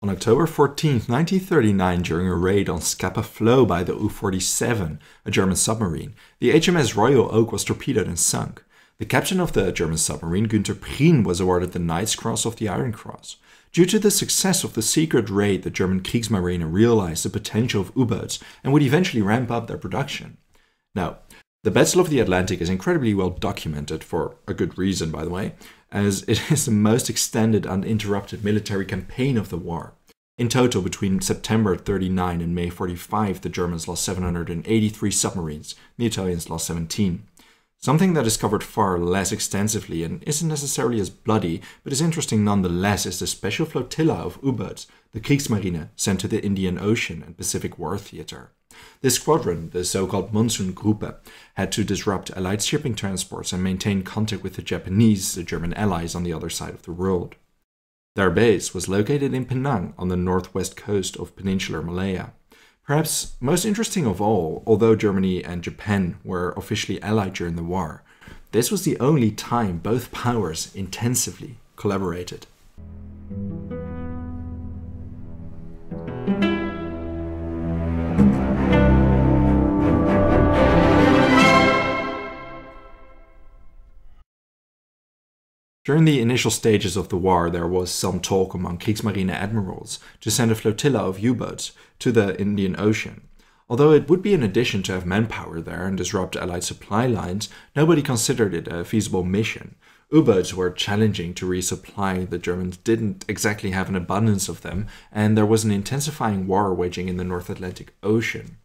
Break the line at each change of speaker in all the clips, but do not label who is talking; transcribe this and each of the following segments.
On October 14, 1939, during a raid on Scapa Flow by the U-47, a German submarine, the HMS Royal Oak was torpedoed and sunk. The captain of the German submarine, Günther Prien, was awarded the Knight's Cross of the Iron Cross. Due to the success of the secret raid, the German Kriegsmarine realized the potential of U-boats and would eventually ramp up their production. Now, the Battle of the Atlantic is incredibly well documented, for a good reason, by the way, as it is the most extended uninterrupted military campaign of the war. In total, between September 39 and May 45, the Germans lost 783 submarines, the Italians lost 17. Something that is covered far less extensively and isn't necessarily as bloody, but is interesting nonetheless, is the special flotilla of U-boats, the Kriegsmarine, sent to the Indian Ocean and Pacific War Theater. This squadron, the so-called Monsun Gruppe, had to disrupt Allied shipping transports and maintain contact with the Japanese, the German allies on the other side of the world. Their base was located in Penang on the northwest coast of peninsular Malaya. Perhaps most interesting of all, although Germany and Japan were officially allied during the war, this was the only time both powers intensively collaborated. During the initial stages of the war, there was some talk among Kriegsmarine admirals to send a flotilla of U-boats to the Indian Ocean. Although it would be an addition to have manpower there and disrupt Allied supply lines, nobody considered it a feasible mission. U-boats were challenging to resupply, the Germans didn't exactly have an abundance of them, and there was an intensifying war waging in the North Atlantic Ocean.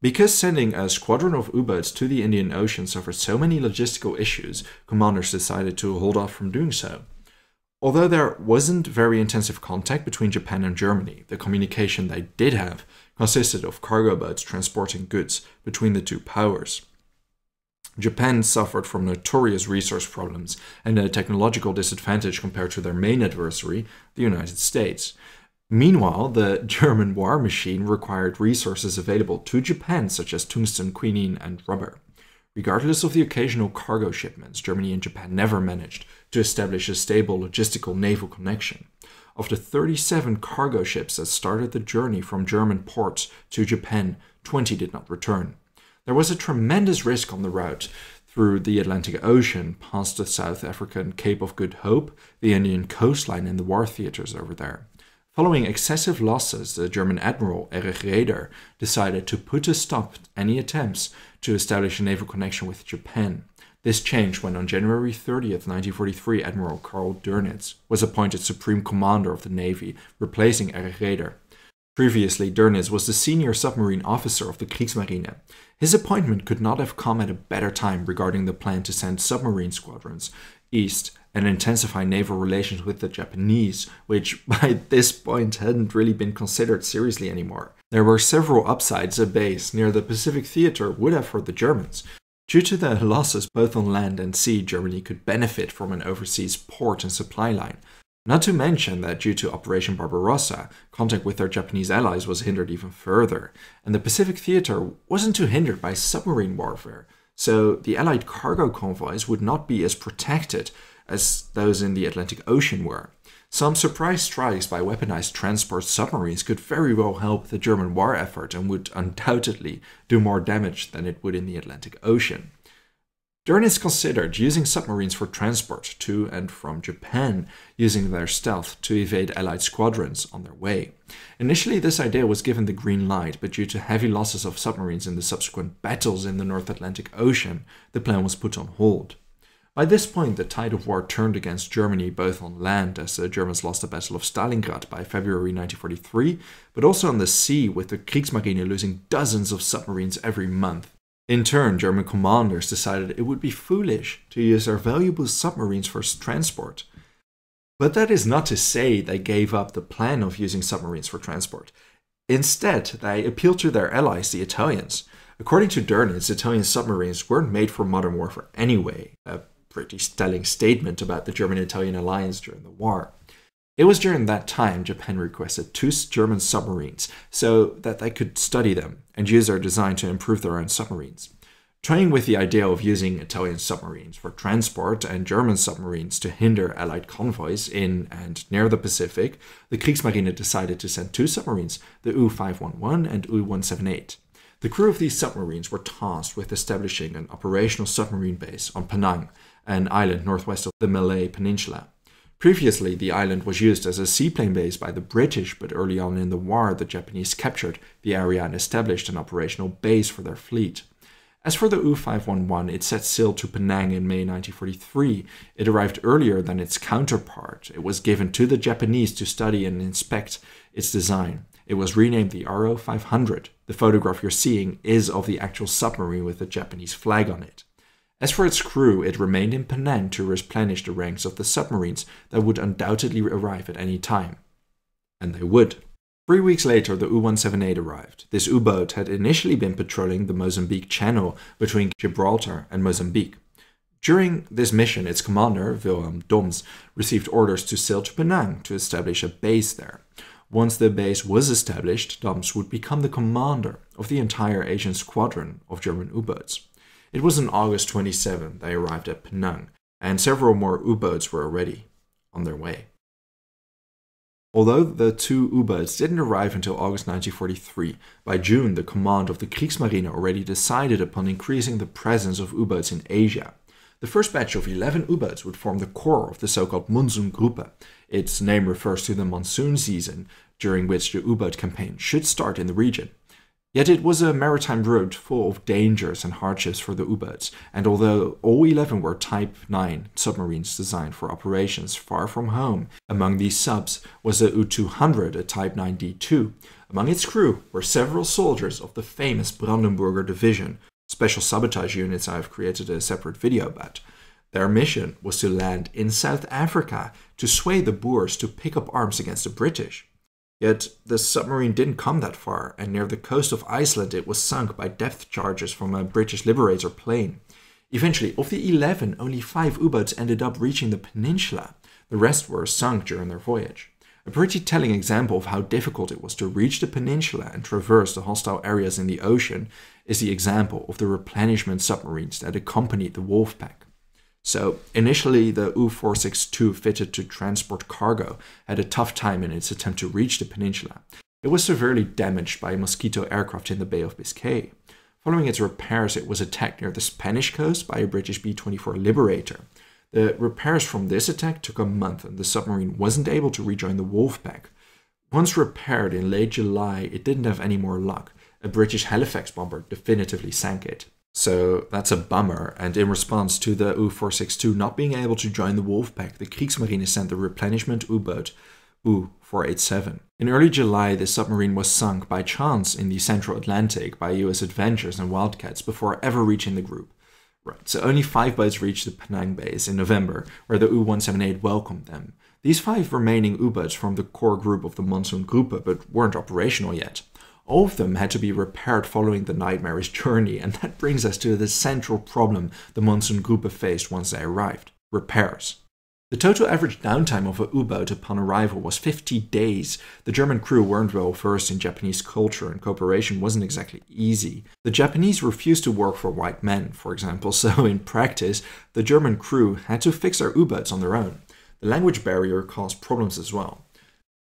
Because sending a squadron of U-boats to the Indian Ocean suffered so many logistical issues, commanders decided to hold off from doing so. Although there wasn't very intensive contact between Japan and Germany, the communication they did have consisted of cargo boats transporting goods between the two powers. Japan suffered from notorious resource problems and a technological disadvantage compared to their main adversary, the United States. Meanwhile, the German war machine required resources available to Japan such as tungsten, quinine, and rubber. Regardless of the occasional cargo shipments, Germany and Japan never managed to establish a stable logistical naval connection. Of the 37 cargo ships that started the journey from German ports to Japan, 20 did not return. There was a tremendous risk on the route through the Atlantic Ocean, past the South African Cape of Good Hope, the Indian coastline, and the war theaters over there. Following excessive losses, the German admiral Erich Raeder decided to put a stop to any attempts to establish a naval connection with Japan. This changed when on January 30th, 1943, Admiral Karl Dönitz was appointed Supreme Commander of the Navy, replacing Erich Raeder. Previously, Dönitz was the senior submarine officer of the Kriegsmarine. His appointment could not have come at a better time regarding the plan to send submarine squadrons east and intensify naval relations with the Japanese, which by this point hadn't really been considered seriously anymore. There were several upsides a base near the Pacific Theater would have for the Germans. Due to the losses both on land and sea, Germany could benefit from an overseas port and supply line. Not to mention that due to Operation Barbarossa, contact with their Japanese allies was hindered even further, and the Pacific Theater wasn't too hindered by submarine warfare, so the Allied cargo convoys would not be as protected as those in the Atlantic Ocean were. Some surprise strikes by weaponized transport submarines could very well help the German war effort and would undoubtedly do more damage than it would in the Atlantic Ocean. Dönitz considered using submarines for transport to and from Japan, using their stealth to evade Allied squadrons on their way. Initially, this idea was given the green light, but due to heavy losses of submarines in the subsequent battles in the North Atlantic Ocean, the plan was put on hold. By this point, the tide of war turned against Germany both on land, as the Germans lost the Battle of Stalingrad by February 1943, but also on the sea, with the Kriegsmarine losing dozens of submarines every month. In turn, German commanders decided it would be foolish to use their valuable submarines for transport. But that is not to say they gave up the plan of using submarines for transport. Instead, they appealed to their allies, the Italians. According to Dönitz, Italian submarines weren't made for modern warfare anyway, a pretty telling statement about the German-Italian alliance during the war. It was during that time Japan requested 2 German submarines so that they could study them and use their design to improve their own submarines. Toying with the idea of using Italian submarines for transport and German submarines to hinder Allied convoys in and near the Pacific, the Kriegsmarine decided to send 2 submarines, the U-511 and U-178. The crew of these submarines were tasked with establishing an operational submarine base on Penang, an island northwest of the Malay Peninsula. Previously, the island was used as a seaplane base by the British, but early on in the war, the Japanese captured the area and established an operational base for their fleet. As for the U-511, it set sail to Penang in May 1943. It arrived earlier than its counterpart. It was given to the Japanese to study and inspect its design. It was renamed the RO-500. The photograph you're seeing is of the actual submarine with the Japanese flag on it. As for its crew, it remained in Penang to replenish the ranks of the submarines that would undoubtedly arrive at any time. And they would. 3 weeks later, the U-178 arrived. This U-boat had initially been patrolling the Mozambique Channel between Gibraltar and Mozambique. During this mission, its commander, Wilhelm Doms, received orders to sail to Penang to establish a base there. Once the base was established, Doms would become the commander of the entire Asian squadron of German U-boats. It was on August 27 they arrived at Penang, and several more U-boats were already on their way. Although the 2 U-boats didn't arrive until August 1943, by June the command of the Kriegsmarine already decided upon increasing the presence of U-boats in Asia. The first batch of 11 U-boats would form the core of the so-called Monsun Gruppe. Its name refers to the monsoon season, during which the U-boat campaign should start in the region. Yet it was a maritime route full of dangers and hardships for the U-boats, and although all 11 were Type 9 submarines designed for operations far from home, among these subs was the U-200, a Type 9D2. Among its crew were several soldiers of the famous Brandenburger Division, special sabotage units I have created a separate video about. Their mission was to land in South Africa to sway the Boers to pick up arms against the British. Yet the submarine didn't come that far, and near the coast of Iceland it was sunk by depth charges from a British Liberator plane. Eventually, of the 11, only 5 U-boats ended up reaching the peninsula. The rest were sunk during their voyage. A pretty telling example of how difficult it was to reach the peninsula and traverse the hostile areas in the ocean is the example of the replenishment submarines that accompanied the Wolfpack. So, initially the U-462 fitted to transport cargo had a tough time in its attempt to reach the peninsula. It was severely damaged by a Mosquito aircraft in the Bay of Biscay. Following its repairs, it was attacked near the Spanish coast by a British B-24 Liberator. The repairs from this attack took a month and the submarine wasn't able to rejoin the Wolfpack. Once repaired in late July, it didn't have any more luck. A British Halifax bomber definitively sank it. So that's a bummer, and in response to the U-462 not being able to join the Wolfpack, the Kriegsmarine sent the replenishment U-boat U-487. In early July, the submarine was sunk by chance in the Central Atlantic by US Adventures and Wildcats before ever reaching the group. Right, so only 5 boats reached the Penang base in November, where the U-178 welcomed them. These 5 remaining U-boats formed the core group of the Monsun Gruppe, but weren't operational yet. All of them had to be repaired following the nightmarish journey, and that brings us to the central problem the Monsun Gruppe faced once they arrived: repairs. The total average downtime of a U-boat upon arrival was 50 days. The German crew weren't well versed in Japanese culture, and cooperation wasn't exactly easy. The Japanese refused to work for white men, for example, so in practice, the German crew had to fix their U-boats on their own. The language barrier caused problems as well.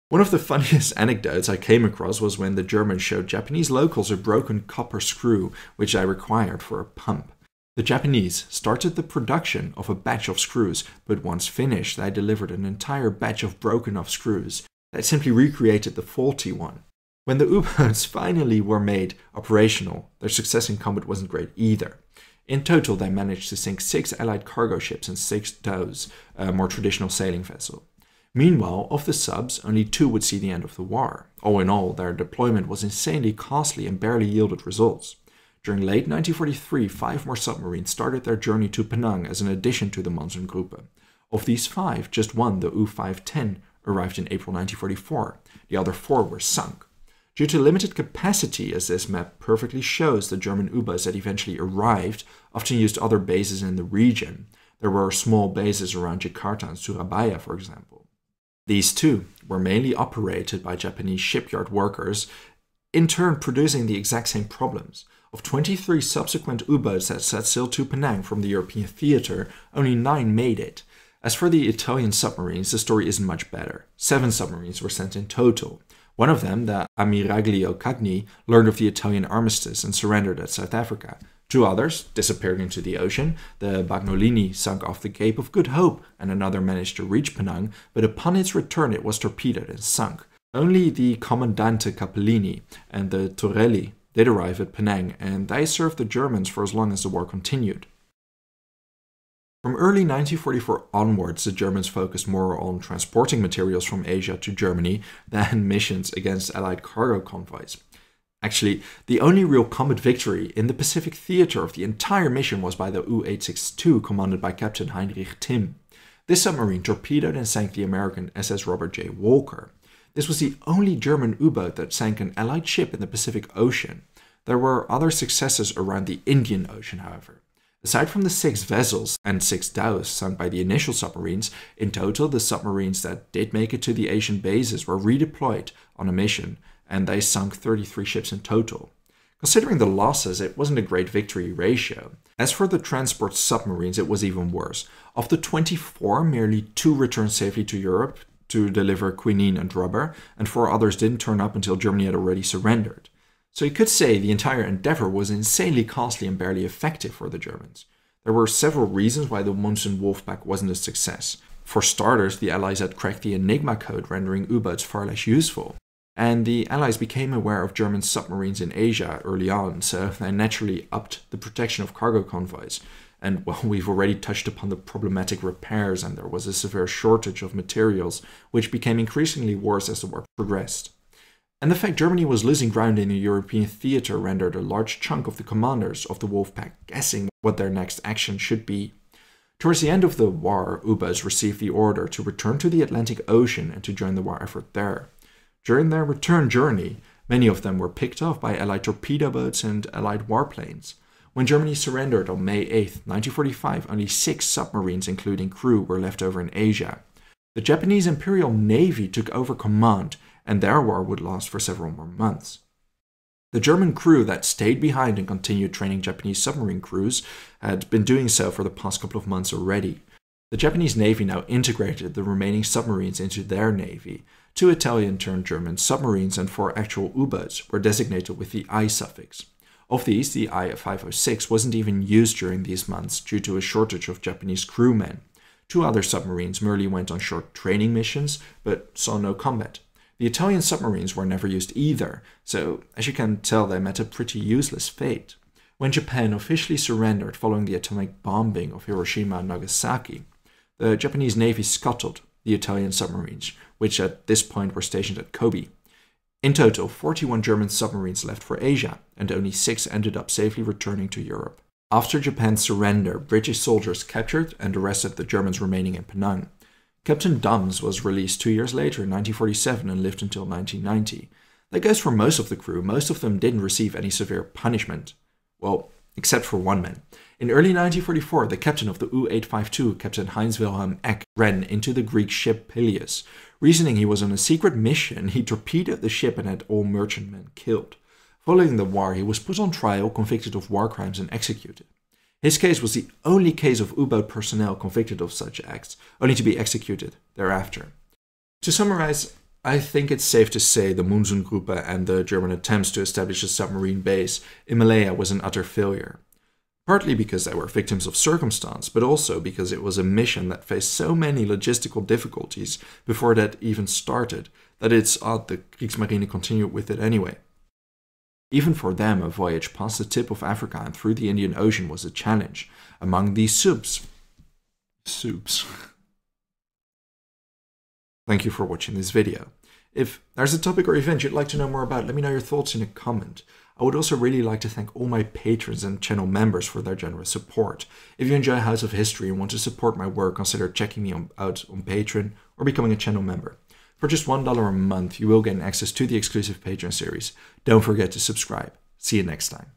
One of the funniest anecdotes I came across was when the Germans showed Japanese locals a broken copper screw, which I required for a pump. The Japanese started the production of a batch of screws, but once finished, they delivered an entire batch of broken off screws that simply recreated the faulty one. When the U-boats finally were made operational, their success in combat wasn't great either. In total, they managed to sink 6 Allied cargo ships and 6 dhows, a more traditional sailing vessel. Meanwhile, of the subs, only 2 would see the end of the war. All in all, their deployment was insanely costly and barely yielded results. During late 1943, 5 more submarines started their journey to Penang as an addition to the Monsun Gruppe. Of these 5, just 1, the U-510, arrived in April 1944. The other 4 were sunk. Due to limited capacity, as this map perfectly shows, the German U-boats that eventually arrived often used other bases in the region. There were small bases around Jakarta and Surabaya, for example. These too were mainly operated by Japanese shipyard workers, in turn producing the exact same problems. Of 23 subsequent U-boats that set sail to Penang from the European theater, only 9 made it. As for the Italian submarines, the story isn't much better. 7 submarines were sent in total. One of them, the Ammiraglio Cagni, learned of the Italian armistice and surrendered at South Africa. 2 others disappeared into the ocean. The Bagnolini sunk off the Cape of Good Hope, and another managed to reach Penang, but upon its return it was torpedoed and sunk. Only the Comandante Capellini and the Torelli did arrive at Penang, and they served the Germans for as long as the war continued. From early 1944 onwards, the Germans focused more on transporting materials from Asia to Germany than missions against Allied cargo convoys. Actually, the only real combat victory in the Pacific theater of the entire mission was by the U-862, commanded by Captain Heinrich Timm. This submarine torpedoed and sank the American SS Robert J. Walker. This was the only German U-boat that sank an Allied ship in the Pacific Ocean. There were other successes around the Indian Ocean, however. Aside from the 6 vessels and 6 dhows sunk by the initial submarines, in total the submarines that did make it to the Asian bases were redeployed on a mission, and they sunk 33 ships in total. Considering the losses, it wasn't a great victory ratio. As for the transport submarines, it was even worse. Of the 24, merely 2 returned safely to Europe to deliver quinine and rubber, and 4 others didn't turn up until Germany had already surrendered. So you could say the entire endeavor was insanely costly and barely effective for the Germans. There were several reasons why the Monsun Wolfpack wasn't a success. For starters, the Allies had cracked the Enigma code, rendering U-boats far less useful. And the Allies became aware of German submarines in Asia early on, so they naturally upped the protection of cargo convoys. And, well, we've already touched upon the problematic repairs, and there was a severe shortage of materials, which became increasingly worse as the war progressed. And the fact Germany was losing ground in the European theater rendered a large chunk of the commanders of the Wolfpack guessing what their next action should be. Towards the end of the war, U-boats received the order to return to the Atlantic Ocean and to join the war effort there. During their return journey, many of them were picked off by Allied torpedo boats and Allied warplanes. When Germany surrendered on May 8, 1945, only 6 submarines, including crew, were left over in Asia. The Japanese Imperial Navy took over command, and their war would last for several more months. The German crew that stayed behind and continued training Japanese submarine crews had been doing so for the past couple of months already. The Japanese Navy now integrated the remaining submarines into their navy. 2 Italian-turned-German submarines and 4 actual U-boats were designated with the I suffix. Of these, the I-506 wasn't even used during these months due to a shortage of Japanese crewmen. 2 other submarines merely went on short training missions, but saw no combat. The Italian submarines were never used either, so as you can tell they met a pretty useless fate. When Japan officially surrendered following the atomic bombing of Hiroshima and Nagasaki, the Japanese Navy scuttled the Italian submarines, which at this point were stationed at Kobe. In total, 41 German submarines left for Asia, and only 6 ended up safely returning to Europe. After Japan's surrender, British soldiers captured and arrested the Germans remaining in Penang. Captain Duns was released 2 years later in 1947 and lived until 1990. That goes for most of the crew. Most of them didn't receive any severe punishment. Well, except for one man. In early 1944, the captain of the U-852, Captain Heinz Wilhelm Eck, ran into the Greek ship Peleus. Reasoning he was on a secret mission, he torpedoed the ship and had all merchantmen killed. Following the war, he was put on trial, convicted of war crimes, and executed. His case was the only case of U-boat personnel convicted of such acts, only to be executed thereafter. To summarize, I think it's safe to say the Monsun Gruppe and the German attempts to establish a submarine base in Malaya was an utter failure. Partly because they were victims of circumstance, but also because it was a mission that faced so many logistical difficulties before that even started, that it's odd the Kriegsmarine continued with it anyway. Even for them, a voyage past the tip of Africa and through the Indian Ocean was a challenge. Among these subs. Thank you for watching this video. If there's a topic or event you'd like to know more about, let me know your thoughts in a comment. I would also really like to thank all my patrons and channel members for their generous support. If you enjoy House of History and want to support my work, consider checking me out on Patreon or becoming a channel member. For just $1 a month, you will gain access to the exclusive Patreon series. Don't forget to subscribe. See you next time.